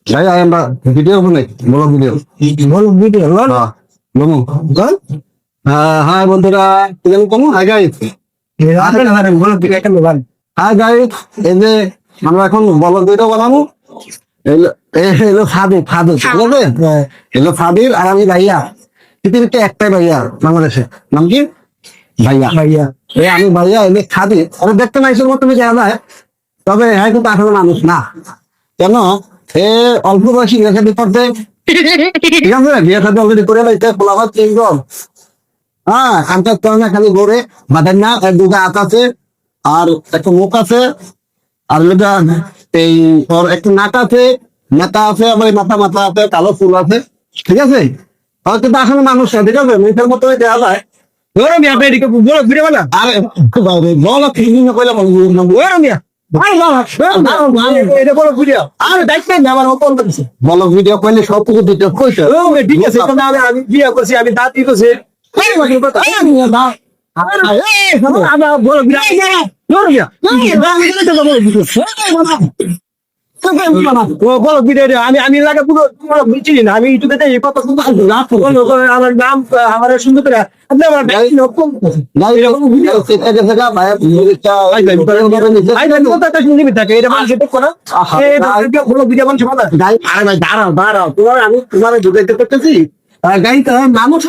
ভাই আমরা ভিডিও বানাই, বলো ভিডিও। বলো ভিডিও হ্যাঁ বলো। হ্যাঁ বন্ধুরা, কেমন হাই গাইস। বলো ভিডিও একটা মোবাইল হাই গাইস, এই যে আমরা এখন বলো ভিডিও বানাবো। এলো ফাদিল, ফাদিল ঠিক আছে। এলো ফাদিল আর আমি ভাইয়া, পৃথিবীতে একটাই ভাইয়া বাংলাদেশে, নাম কি? ভাইয়া। ভাইয়া আমি ভাইয়া, এলে খাদি আরে দেখতে নাইসের মতো দেখা যায়, তবে হ্যাঁ কিন্তু আসলে মানুষ না। কেন? এ অল্প বয়সী বিয়ে শাদী করতে, ঠিক আছে, বিয়ে শাদী অলরেডি করে লাইতে পোলাপাত তিনজন। হ্যাঁ কান্তার কারণে খালি ঘরে বাঁধেন না, দুটো হাত আছে আর একটা মুখ আছে, আর যেটা এই ওর একটা নাক আছে, মাথা আছে, আবার এই মাথা মাথা আছে, কালো ফুল আছে, ঠিক আছে। আর কিন্তু আসলে মানুষ না, ঠিক আছে, মুখের মতো দেখা যায়। বলো মিয়া বেরিকে বলো ভিডিও বানা আরে বলো কি কইলাম বলো মিয়া এটা বলো ভিডিও আরে দেখছেন আমার ওপর করছে, বলো ভিডিও কইলে সব কিছু দিতে কইছে। ও ঠিক আছে তাহলে আমি বিয়ে করছি আমি দাঁত করছি বলো বলো ভিডিও আমি আমি লাগে পুরো চিনি না, আমি ইউটিউবে দেখি কত আমার নাম আমার সুন্দর করে আপনি আমার দাঁড়াও দাঁড়াও, তোমার আমি তোমার ঢুকাইতে করতেছি গাড়ি তো মানুষ